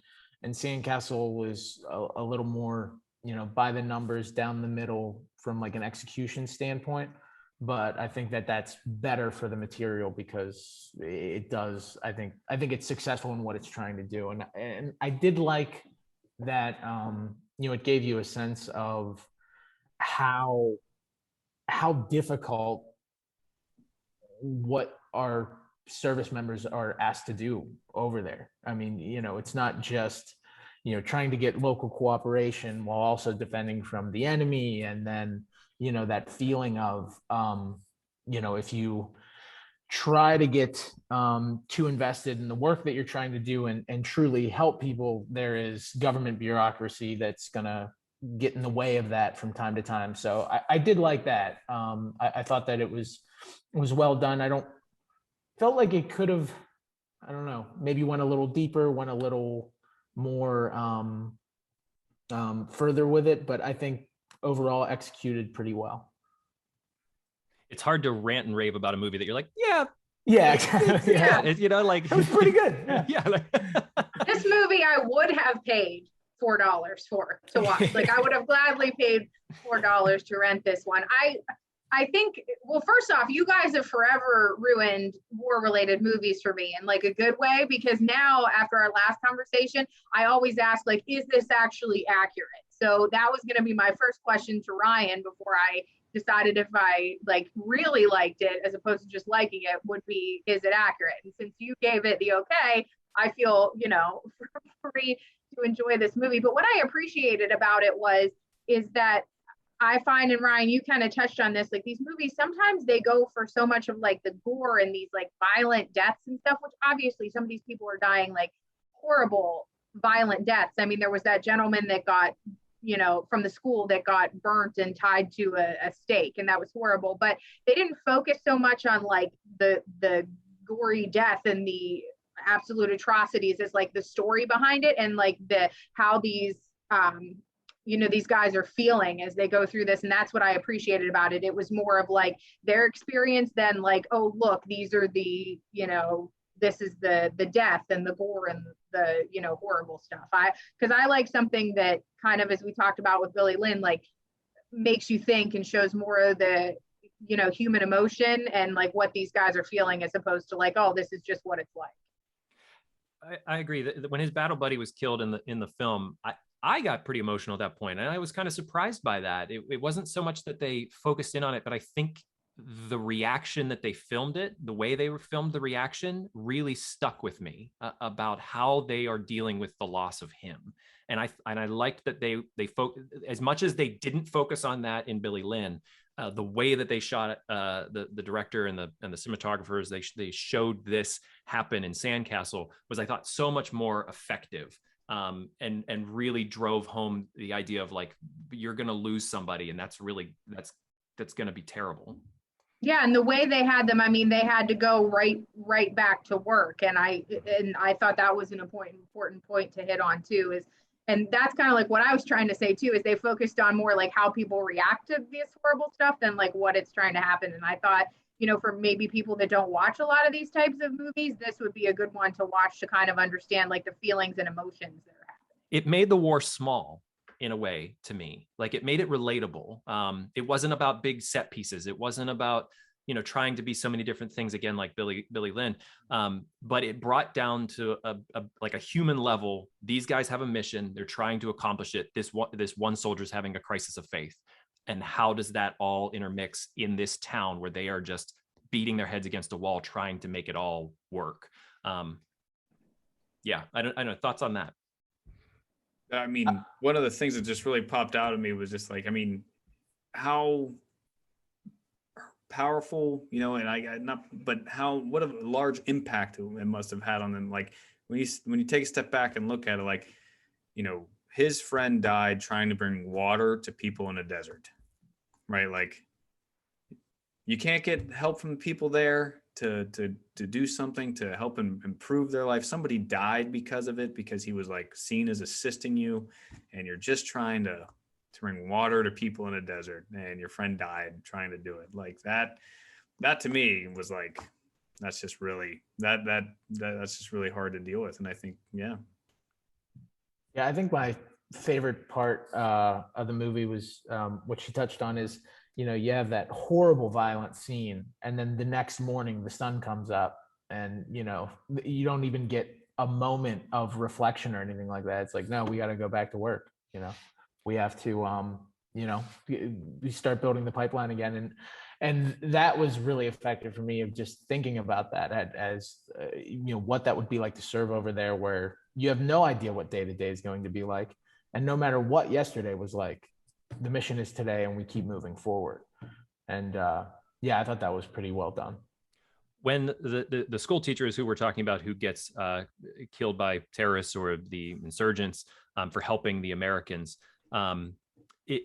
Sandcastle was a little more, you know, by the numbers, down the middle from like an execution standpoint. But I think that that's better for the material because it does. I think it's successful in what it's trying to do, and I did like that. You know, it gave you a sense of how difficult what our service members are asked to do over there. I mean, you know, it's not just, you know, trying to get local cooperation while also defending from the enemy. And then, you know, that feeling of, you know, if you try to get too invested in the work that you're trying to do and truly help people, there is government bureaucracy that's going to get in the way of that from time to time. So I did like that. I thought that it was well done. Felt like it could have, I don't know, maybe went a little deeper, went a little more further with it, but I think overall executed pretty well. It's hard to rant and rave about a movie that you're like, yeah, exactly. you know, like it was pretty good. Yeah. Like, this movie I would have paid $4 to watch. Like I would have gladly paid $4 to rent this one. I think, well, first off, you guys have forever ruined war-related movies for me in like a good way, because now after our last conversation, I always ask, like, is this actually accurate? So that was going to be my first question to Ryan before I decided if I like really liked it as opposed to just liking it would be, is it accurate? And since you gave it the okay, I feel, you know, free to enjoy this movie. But what I appreciated about it is that I find, and Ryan, you kind of touched on this, like these movies, sometimes they go for so much of like the gore and these like violent deaths and stuff, which obviously some of these people are dying like horrible, violent deaths. I mean, there was that gentleman that got, you know, from the school that got burnt and tied to a stake, and that was horrible. But they didn't focus so much on like the gory death and the absolute atrocities as like the story behind it and like how these you know, these guys are feeling as they go through this. And that's what I appreciated about it. It was more of like their experience than like, oh, look, these are the, you know, this is the death and the gore and the, you know, horrible stuff. Because I like something that kind of, as we talked about with Billy Lynn, like makes you think and shows more of the, you know, human emotion and like what these guys are feeling, as opposed to like, oh, this is just what it's like. I agree that when his battle buddy was killed in the film, I got pretty emotional at that point, and I was kind of surprised by that. It wasn't so much that they focused in on it, but I think the reaction that they filmed it, the way they filmed the reaction, really stuck with me about how they are dealing with the loss of him. And I liked that they as much as they didn't focus on that in Billy Lynn, the way that they shot it, the director and the cinematographers, they showed this happen in Sandcastle was, I thought, so much more effective. And really drove home the idea of like, you're going to lose somebody, and that's going to be terrible. Yeah, and the way they had them, I mean, they had to go right back to work, and I thought that was an important point to hit on too. And that's kind of like what I was trying to say too, is they focused on more like how people react to this horrible stuff than like what it's trying to happen. And I thought, you know, for maybe people that don't watch a lot of these types of movies, this would be a good one to watch to kind of understand like the feelings and emotions that are happening. It made the war small in a way to me. Like it made it relatable. It wasn't about big set pieces. It wasn't about, you know, trying to be so many different things again, like Billy Lynn. But it brought down to a human level. These guys have a mission. They're trying to accomplish it. This one soldier's having a crisis of faith. And how does that all intermix in this town where they are just beating their heads against a wall, trying to make it all work? Yeah, I don't know. Thoughts on that? I mean, one of the things that just really popped out at me was just like, I mean, how powerful, you know, and what a large impact it must have had on them. Like when you take a step back and look at it, like, you know, his friend died trying to bring water to people in a desert, right? Like you can't get help from the people there to do something to help improve their life. Somebody died because of it, because he was like seen as assisting you, and you're just trying to to bring water to people in a desert, and your friend died trying to do it. Like that to me was like, that's just really that's just really hard to deal with. And I think, yeah, I think my favorite part of the movie was what she touched on is, you have that horrible violent scene, and then the next morning the sun comes up, and you don't even get a moment of reflection or anything like that. It's like, no, we got to go back to work. We have to we start building the pipeline again, and that was really effective for me, of just thinking about that as what that would be like to serve over there, where you have no idea what day to day is going to be like, and no matter what yesterday was like, the mission is today, and we keep moving forward. And I thought that was pretty well done. When the school teachers who we're talking about, who gets killed by terrorists or the insurgents for helping the Americans,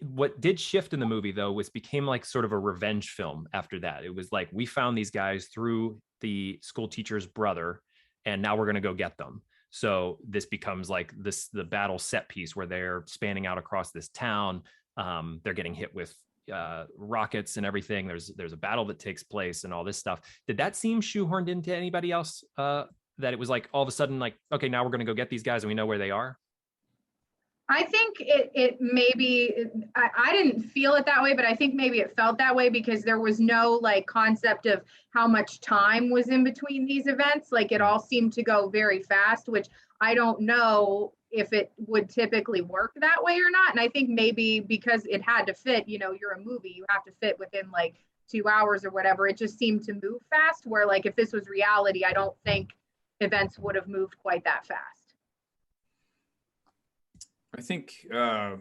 what did shift in the movie, though, was became like sort of a revenge film after that. It was like, we found these guys through the school teacher's brother, and now we're going to go get them. So this becomes like the battle set piece where they're spanning out across this town. They're getting hit with rockets and everything. There's a battle that takes place and all this stuff. Did that seem shoehorned into anybody else? That it was like all of a sudden, like, okay, now we're going to go get these guys and we know where they are? I think it maybe, I didn't feel it that way, but I think maybe it felt that way because there was no like concept of how much time was in between these events. Like it all seemed to go very fast, which I don't know if it would typically work that way or not. And I think maybe because it had to fit, you're a movie, you have to fit within like 2 hours or whatever. It just seemed to move fast, where like if this was reality, I don't think events would have moved quite that fast. I think I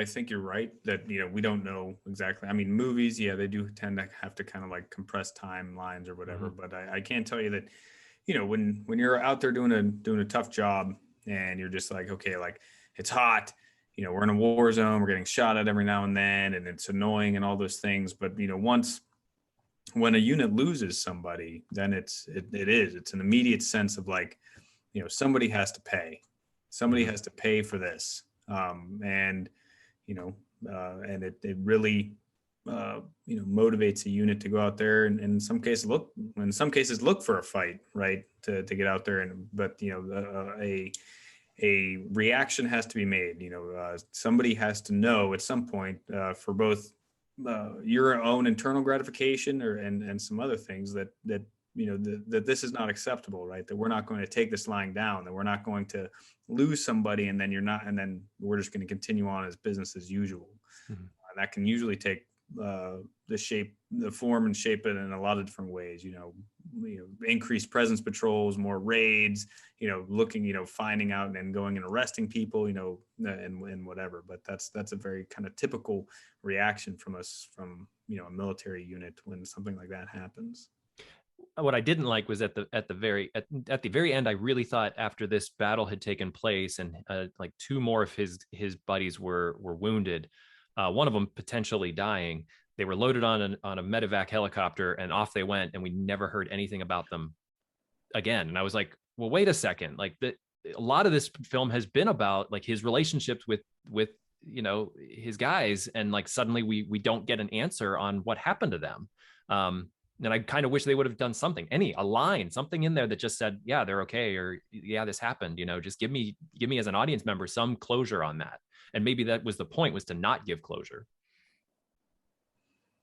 think you're right that we don't know exactly. I mean, movies, they do tend to have to kind of like compress timelines or whatever. Mm-hmm. But I can't tell you that when you're out there doing a tough job and you're just like, okay, like it's hot, we're in a war zone, we're getting shot at every now and then, and it's annoying and all those things. But when a unit loses somebody, then it's an immediate sense of like, somebody has to pay. Somebody has to pay for this, and it really motivates a unit to go out there and in some cases look for a fight, right? To get out there, but a reaction has to be made. Somebody has to know at some point for both your own internal gratification and some other things that that this is not acceptable, right? That we're not going to take this lying down, that we're not going to lose somebody and then we're just going to continue on as business as usual. Mm-hmm. That can usually take the form and shape it in a lot of different ways, increased presence patrols, more raids, looking, finding out and going and arresting people, and whatever. But that's a very kind of typical reaction from a military unit when something like that happens. What I didn't like was at the very end, I really thought after this battle had taken place and like 2 more of his buddies were wounded, one of them potentially dying. They were loaded on a medevac helicopter and off they went, and we never heard anything about them again. And I was like, well, wait a second. Like a lot of this film has been about like his relationships with his guys, and like suddenly we don't get an answer on what happened to them. And I kind of wish they would have done something, a line, something in there that just said, yeah, they're okay, or yeah, this happened. Just give me as an audience member some closure on that. And maybe that was the point, was to not give closure.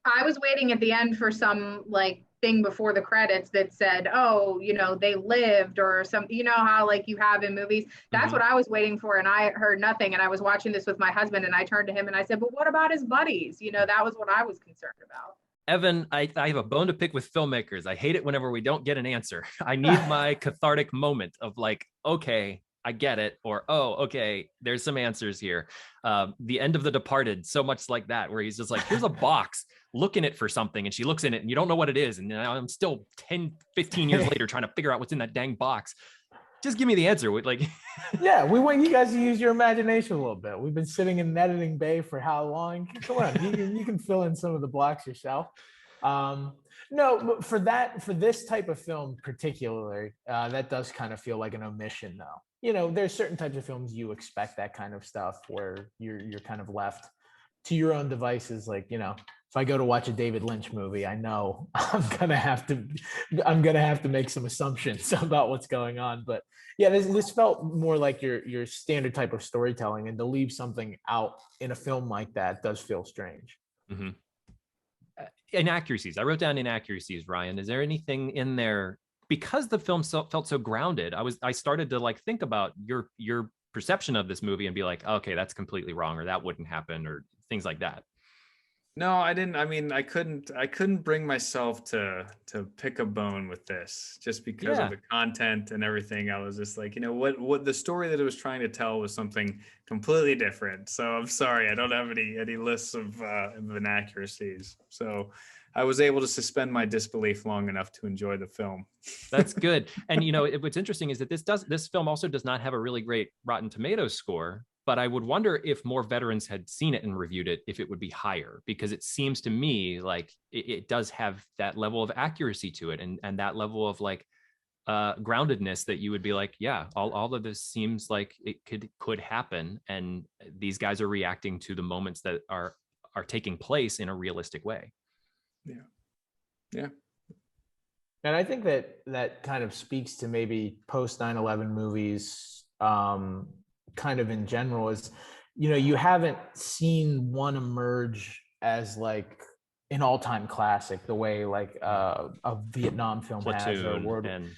I was waiting at the end for some like thing before the credits that said, oh, they lived, or some, how like you have in movies. That's what I was waiting for. And I heard nothing. And I was watching this with my husband, and I turned to him and I said, but what about his buddies? That was what I was concerned about. Evan, I have a bone to pick with filmmakers. I hate it whenever we don't get an answer. I need my cathartic moment of like, okay, I get it. Or, oh, okay, there's some answers here. The end of The Departed, so much like that, where he's just like, here's a box, look in it for something. And she looks in it and you don't know what it is. And I'm still 10, 15 years later trying to figure out what's in that dang box. Just give me the answer. Like, yeah, we want you guys to use your imagination a little bit. We've been sitting in an editing bay for how long? Come on, you can fill in some of the blocks yourself. No, but for this type of film particularly, that does kind of feel like an omission, though. You know, there's certain types of films you expect that kind of stuff where you're kind of left to your own devices. Like, you know, if I go to watch a David Lynch movie, I know I'm gonna have to make some assumptions about what's going on. But yeah, this felt more like your standard type of storytelling, and to leave something out in a film like that does feel strange. Mm-hmm. Inaccuracies. I wrote down inaccuracies, Ryan. Is there anything in there, because the film felt so grounded? I started to like think about your perception of this movie and be like, okay, that's completely wrong, or that wouldn't happen, or things like that. No, I didn't. I mean, I couldn't bring myself to pick a bone with this just because of Yeah. the content and everything. I was just like, you know, what the story that it was trying to tell was something completely different. So I'm sorry, I don't have any lists of inaccuracies. So I was able to suspend my disbelief long enough to enjoy the film. That's good. And you know, what's interesting is that this film also does not have a really great Rotten Tomatoes score, but I would wonder if more veterans had seen it and reviewed it, if it would be higher, because it seems to me like it does have that level of accuracy to it, and that level of like groundedness that you would be like, yeah, all of this seems like it could happen, and these guys are reacting to the moments that are taking place in a realistic way. Yeah. And I think that kind of speaks to maybe post 9/11 movies, kind of in general, is, you know, you haven't seen one emerge as like an all-time classic the way like a Vietnam film has, or Platoon,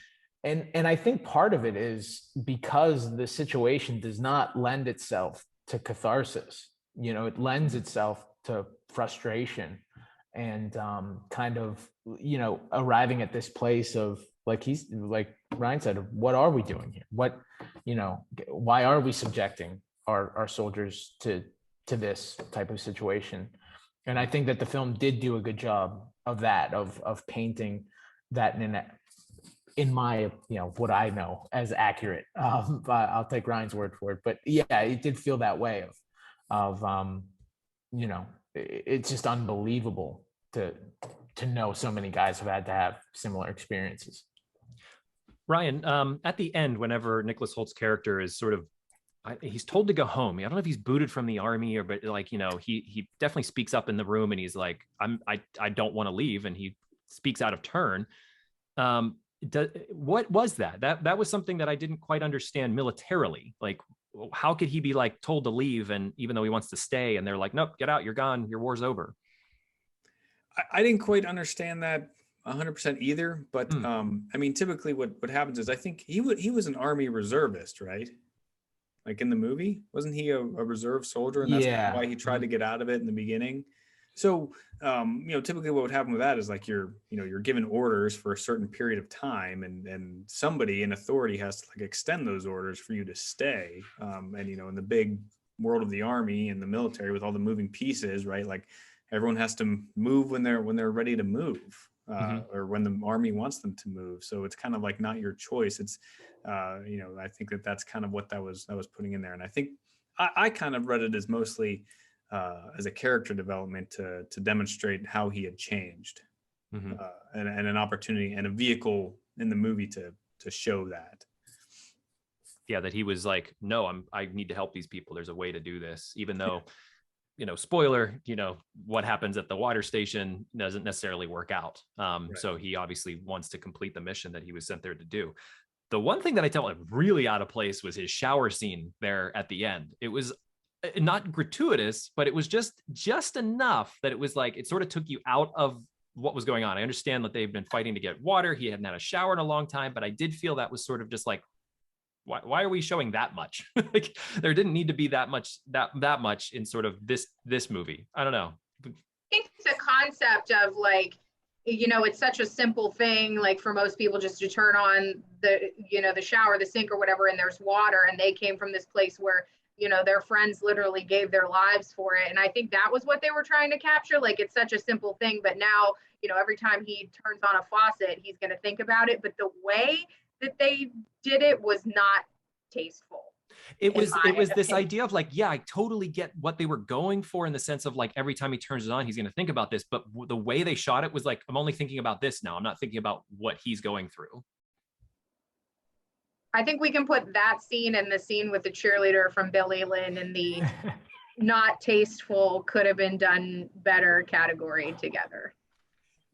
and I think part of it is because the situation does not lend itself to catharsis. You know, it lends itself to frustration and kind of, you know, arriving at this place of like Ryan said, what are we doing here? What, you know, why are we subjecting our soldiers to this type of situation? And I think that the film did do a good job of that, of painting that in my, you know, what I know as accurate. But I'll take Ryan's word for it. But yeah, it did feel that way of you know, it's just unbelievable to know so many guys have had to have similar experiences. Ryan, at the end, whenever Nicholas Holt's character is sort of, he's told to go home. I don't know if he's booted from the army, or, but like, you know, he definitely speaks up in the room, and he's like, I don't want to leave, and he speaks out of turn. What was that? That was something that I didn't quite understand militarily. Like, how could he be like told to leave, and even though he wants to stay, and they're like, nope, get out, you're gone, your war's over. I didn't quite understand that 100% either, but I mean, typically what happens is, I think he was an army reservist, right? Like in the movie, wasn't he a reserve soldier, and that's why he tried to get out of it in the beginning? So, you know, typically what would happen with that is like you're given orders for a certain period of time, and somebody in authority has to like extend those orders for you to stay. And you know, in the big world of the army and the military with all the moving pieces, right? Like everyone has to move when they're ready to move, or when the army wants them to move. So it's kind of like not your choice. It's, you know, I think that's kind of what that was putting in there. And I think I kind of read it as mostly as a character development to demonstrate how he had changed, and an opportunity and a vehicle in the movie to show that. Yeah, that he was like, no, I need to help these people. There's a way to do this, even though, you know, spoiler, you know, what happens at the water station doesn't necessarily work out. Right. So he obviously wants to complete the mission that he was sent there to do. The one thing that I felt really out of place was his shower scene there at the end. It was not gratuitous, but it was just enough that it was like, it sort of took you out of what was going on. I understand that they've been fighting to get water. He hadn't had a shower in a long time, but I did feel that was sort of just like, why are we showing that much? Like, there didn't need to be that much in sort of this movie. I don't know. I think it's a concept of like, you know, it's such a simple thing, like for most people, just to turn on the, you know, the shower, the sink or whatever, and there's water, and they came from this place where, you know, their friends literally gave their lives for it. And I think that was what they were trying to capture. Like, it's such a simple thing, but now, you know, every time he turns on a faucet, he's going to think about it. But the way that they did it was not tasteful. It was this idea of like, yeah, I totally get what they were going for in the sense of like every time he turns it on, he's going to think about this. But the way they shot it was like, I'm only thinking about this now. I'm not thinking about what he's going through. I think we can put that scene and the scene with the cheerleader from Billy Lynn in the not tasteful, could have been done better category together.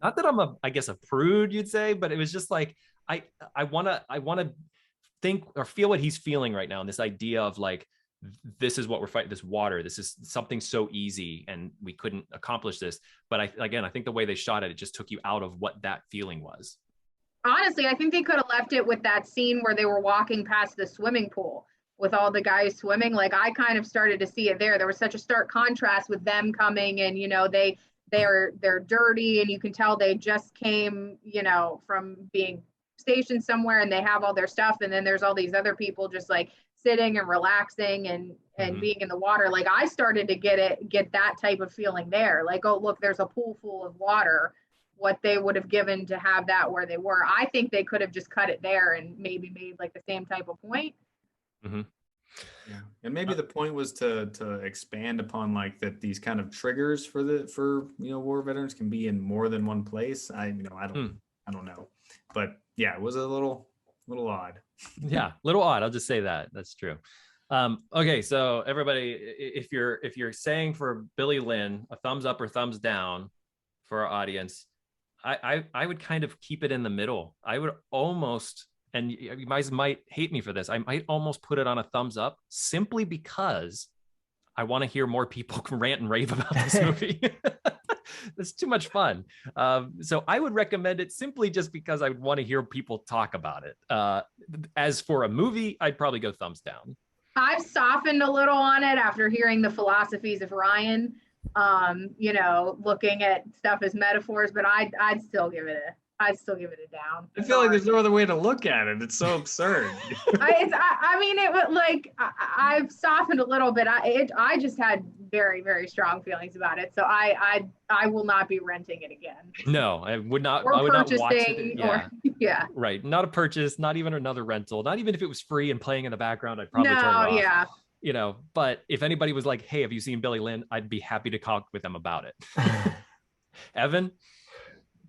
Not that I'm I guess a prude, you'd say, but it was just like, I want to think or feel what he's feeling right now. And this idea of like, this is what we're fighting, this water, this is something so easy and we couldn't accomplish this. But I think the way they shot it, it just took you out of what that feeling was. Honestly, I think they could have left it with that scene where they were walking past the swimming pool with all the guys swimming. Like I kind of started to see it there. There was such a stark contrast with them coming and, you know, they're dirty and you can tell they just came, you know, from being stationed somewhere and they have all their stuff. And then there's all these other people just like sitting and relaxing and being in the water. Like I started to get that type of feeling there. Like, oh, look, there's a pool full of water. What they would have given to have that where they were. I think they could have just cut it there and maybe made like the same type of point. Mm-hmm. Yeah, and maybe the point was to expand upon like that these kind of triggers for you know, war veterans can be in more than one place. I don't know, but yeah, it was a little odd. Yeah, little odd. I'll just say that. That's true. Okay, so everybody, if you're saying for Billy Lynn a thumbs up or thumbs down for our audience, I would kind of keep it in the middle. I would almost, and you guys might hate me for this, I might almost put it on a thumbs up simply because I want to hear more people rant and rave about this movie. It's too much fun. So I would recommend it simply just because I would want to hear people talk about it. As for a movie, I'd probably go thumbs down. I've softened a little on it after hearing the philosophies of Ryan. You know, looking at stuff as metaphors, but I'd still give it a down. I feel like there's no other way to look at it. It's so absurd. I mean, it was like I've softened a little bit. I just had very, very strong feelings about it. So I will not be renting it again. No, I would not. Or I would not watch it. Yeah. Yeah. Right. Not a purchase. Not even another rental. Not even if it was free and playing in the background, I'd probably turn it off. Yeah. You know, but if anybody was like, hey, have you seen Billy Lynn? I'd be happy to talk with them about it. Evan?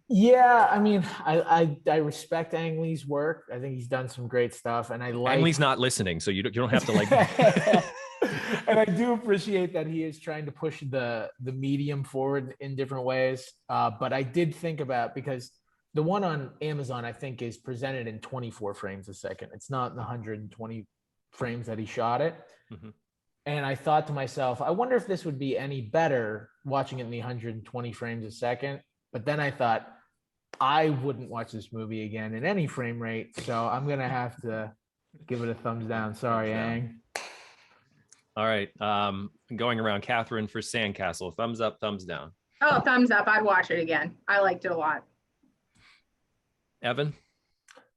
Yeah, I mean, I respect Ang Lee's work. I think he's done some great stuff, and I like. Ang Lee's not listening, so you don't have to like. And I do appreciate that he is trying to push the medium forward in different ways. But I did think about, because the one on Amazon I think is presented in 24 frames a second. It's not in the 120 frames that he shot it. Mm-hmm. And I thought to myself, I wonder if this would be any better watching it in the 120 frames a second. But then I thought, I wouldn't watch this movie again in any frame rate. So I'm going to have to give it a thumbs down. Sorry, Ang. All right. Going around, Catherine for Sandcastle. Thumbs up, thumbs down. Oh, thumbs up. I'd watch it again. I liked it a lot. Evan?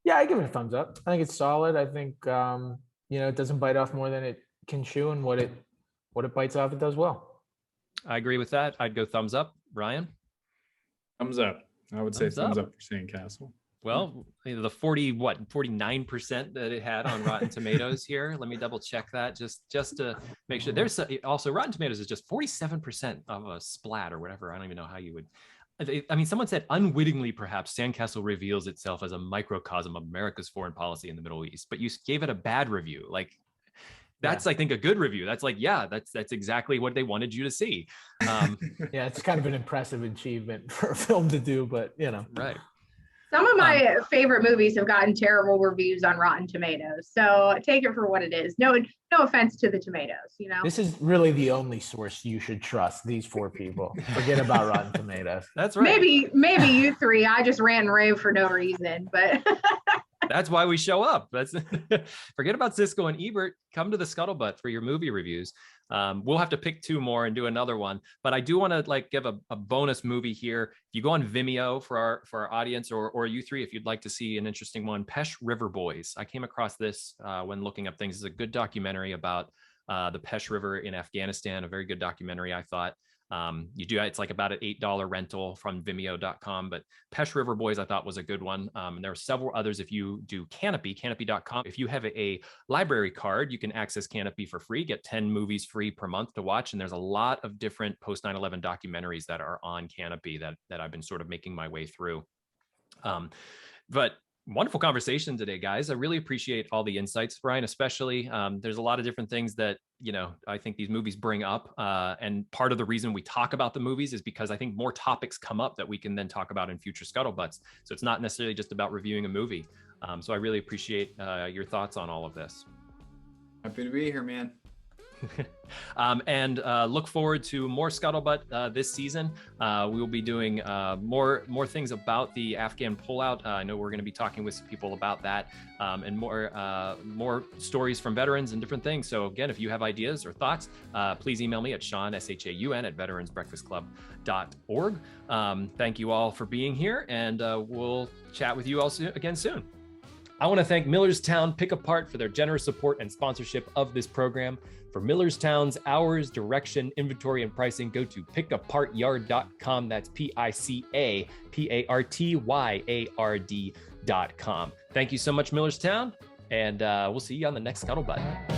Yeah, I give it a thumbs up. I think it's solid. I think, you know, it doesn't bite off more than it can chew, and what it bites off, it does well. I agree with that. I'd go thumbs up. Ryan? Thumbs up. I would say thumbs up for Sandcastle. Well, the 49% that it had on Rotten Tomatoes here. Let me double check that just to make sure. There's also Rotten Tomatoes is just 47% of a splat or whatever. I don't even know how you would. I mean, someone said unwittingly, perhaps Sandcastle reveals itself as a microcosm of America's foreign policy in the Middle East, but you gave it a bad review. Like, that's, I think, a good review. That's like, yeah, that's exactly what they wanted you to see. Yeah, it's kind of an impressive achievement for a film to do, but you know. Right. Some of my favorite movies have gotten terrible reviews on Rotten Tomatoes, so take it for what it is. No offense to the tomatoes, you know. This is really the only source you should trust. These four people. Forget about Rotten Tomatoes. That's right. Maybe you three. I just ran and raved for no reason, but. That's why we show up. That's forget about Cisco and Ebert. Come to the Scuttlebutt for your movie reviews. We'll have to pick two more and do another one. But I do want to like give a bonus movie here. If you go on Vimeo for our audience, or you three, if you'd like to see an interesting one, Pesh River Boys. I came across this when looking up things. It's a good documentary about the Pesh River in Afghanistan. A very good documentary, I thought. You do, it's like about an $8 rental from vimeo.com, but Pesh River Boys I thought was a good one. And there are several others. If you do canopy.com, if you have a library card, you can access Canopy for free, get 10 movies free per month to watch. And there's a lot of different post 9/11 documentaries that are on Canopy that I've been sort of making my way through. But wonderful conversation today, guys. I really appreciate all the insights, Brian, especially. There's a lot of different things that, I think these movies bring up. And part of the reason we talk about the movies is because I think more topics come up that we can then talk about in future Scuttlebutts. So it's not necessarily just about reviewing a movie. So I really appreciate your thoughts on all of this. Happy to be here, man. And look forward to more Scuttlebutt this season. We will be doing more things about the Afghan pullout. I know we're going to be talking with some people about that, and more stories from veterans and different things. So again, if you have ideas or thoughts, please email me at Sean, SHAUN, at veteransbreakfastclub.org. Thank you all for being here, and we'll chat with you all again soon. I want to thank Millerstown Pick Apart for their generous support and sponsorship of this program. For Millerstown's hours, direction, inventory, and pricing, go to pickapartyard.com. That's PICAPARTYARD.com. Thank you so much, Millerstown, and we'll see you on the next Scuttlebutt.